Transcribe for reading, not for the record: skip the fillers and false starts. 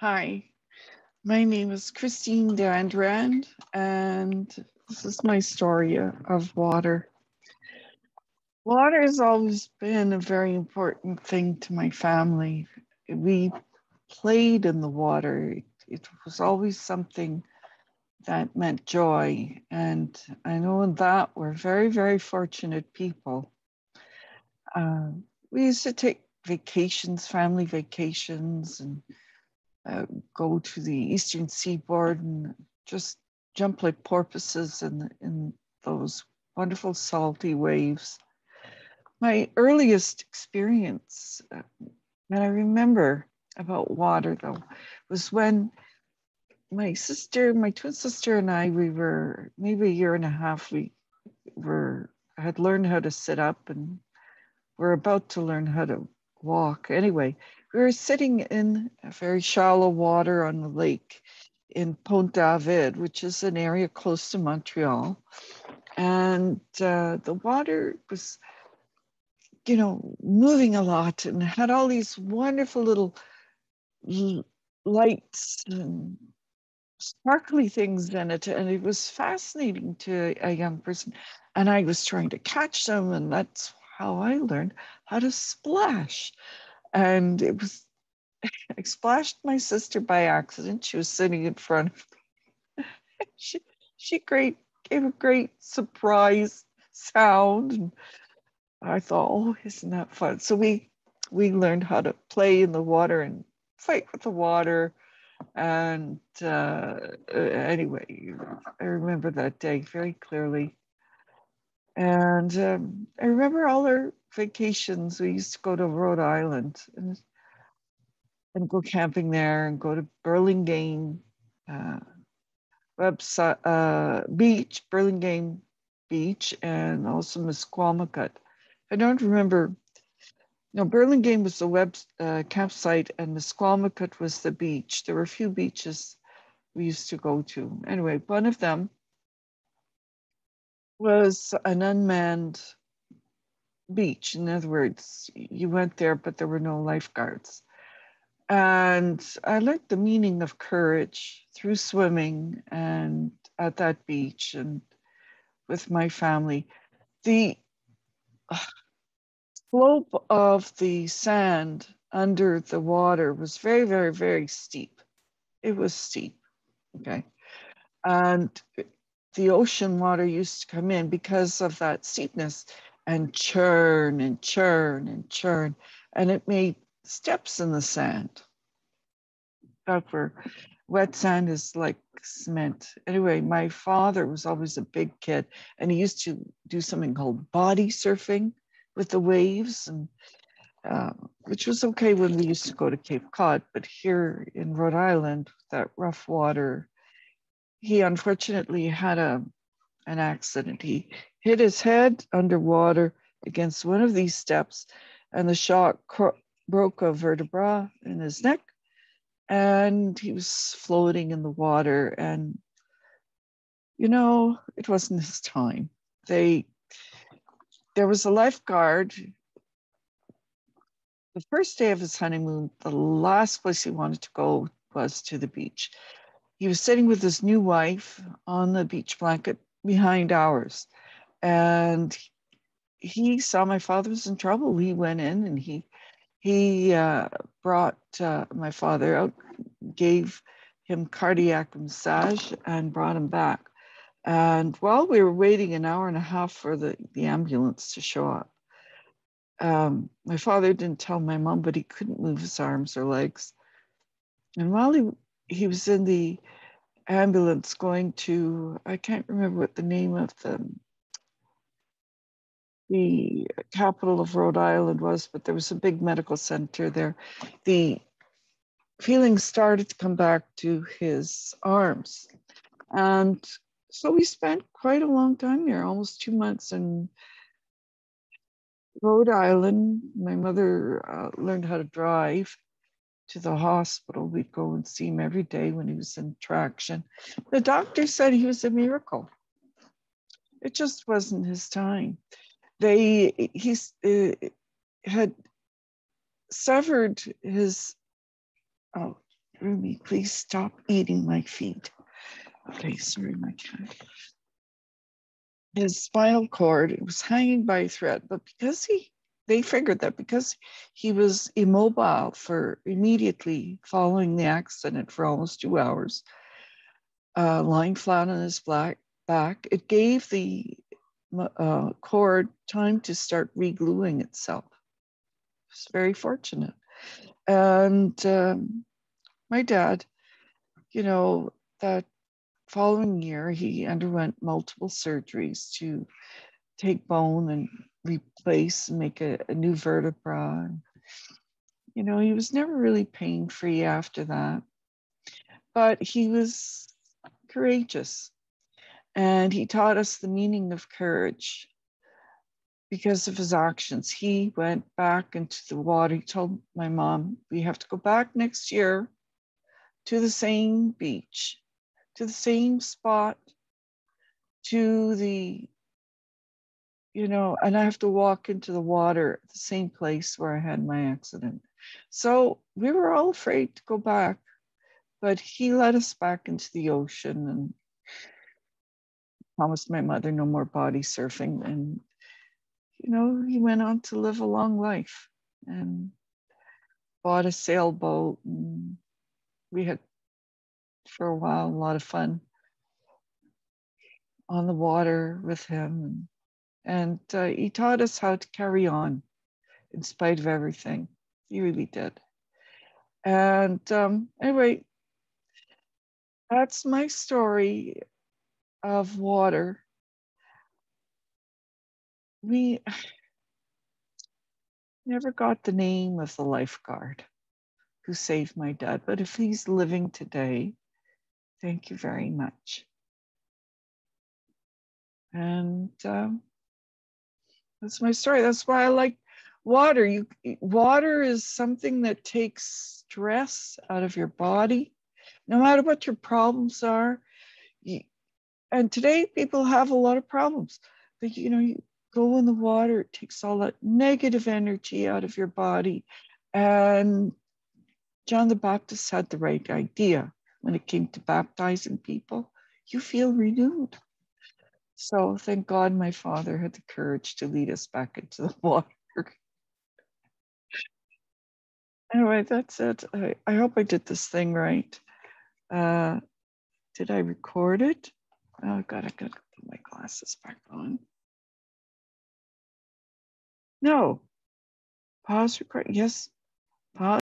Hi, my name is Christine Dandurand, and this is my story of water. Water has always been a very important thing to my family. We played in the water. It was always something that meant joy. And I know in that we're very, very fortunate people. Uh, we used to take vacations, family vacations, and uh, go to the eastern seaboard and just jump like porpoises in those wonderful salty waves. My earliest experience that I remember about water, though, was when my twin sister, and I, we were maybe a year and a half. We had learned how to sit up, and we're about to learn how to walk. Anyway, we were sitting in a very shallow water on the lake in Pont David, which is an area close to Montreal. And the water was, moving a lot and had all these wonderful little lights and sparkly things in it. And it was fascinating to a young person. And I was trying to catch them. And that's how I learned how to splash. And I splashed my sister by accident. She was sitting in front of me. She gave a great surprise sound. And I thought, oh, isn't that fun? So we learned how to play in the water and fight with the water. And anyway, I remember that day very clearly. And I remember all our vacations. We used to go to Rhode Island and go camping there and go to Burlingame beach, Burlingame Beach, and also Misquamicut. I don't remember. No, Burlingame was the campsite, and Misquamicut was the beach. There were a few beaches we used to go to. Anyway, one of them was an unmanned beach. In other words, you went there, but there were no lifeguards. And I learned the meaning of courage through swimming and at that beach and with my family. The slope of the sand under the water was very, very, very steep. It was steep, okay? And the ocean water used to come in because of that steepness and churn and churn and churn. And it made steps in the sand. That were wet sand is like cement. Anyway, my father was always a big kid, and he used to do something called body surfing with the waves, and which was okay when we used to go to Cape Cod. But here in Rhode Island, that rough water, he unfortunately had an accident. He hit his head underwater against one of these steps, and the shock broke a vertebra in his neck, and he was floating in the water. And it wasn't his time. There was a lifeguard. The first day of his honeymoon, the last place he wanted to go was to the beach. He was sitting with his new wife on the beach blanket behind ours, and he saw my father was in trouble. He went in and he brought my father out, gave him cardiac massage, and brought him back. And while we were waiting an hour and a half for the ambulance to show up, my father didn't tell my mom, but he couldn't move his arms or legs. And while he was in the ambulance going to, I can't remember what the name of the capital of Rhode Island was, but there was a big medical center there. The feelings started to come back to his arms. And so we spent quite a long time there, almost 2 months in Rhode Island. My mother learned how to drive to the hospital. We'd go and see him every day when he was in traction. The doctor said he was a miracle. It just wasn't his time. He had severed his Ruby, please stop eating my feet. Okay, sorry, my cat. His spinal cord, it was hanging by a thread, but they figured that because he was immobile for immediately following the accident for almost 2 hours, lying flat on his back, it gave the cord time to start re-gluing itself. It's very fortunate. And my dad, that following year, he underwent multiple surgeries to take bone and replace and make a new vertebra. He was never really pain-free after that, but he was courageous. And he taught us the meaning of courage because of his actions. He went back into the water. He told my mom, we have to go back next year to the same beach, to the same spot, to the, and I have to walk into the water at the same place where I had my accident. So we were all afraid to go back, but he led us back into the ocean and promised my mother no more body surfing. And, he went on to live a long life and bought a sailboat. And we had, for a while, a lot of fun on the water with him. And he taught us how to carry on in spite of everything. He really did. And anyway, that's my story of water. We never got the name of the lifeguard who saved my dad, but if he's living today, thank you very much. And that's my story. That's why I like water. Water is something that takes stress out of your body, no matter what your problems are. And today people have a lot of problems, but you go in the water, it takes all that negative energy out of your body. And John the Baptist had the right idea when it came to baptizing people. You feel renewed. So thank God my father had the courage to lead us back into the water. Anyway, that's it. I hope I did this thing right. Did I record it? Oh God, I gotta put my glasses back on. No. Pause record. Yes. Pause.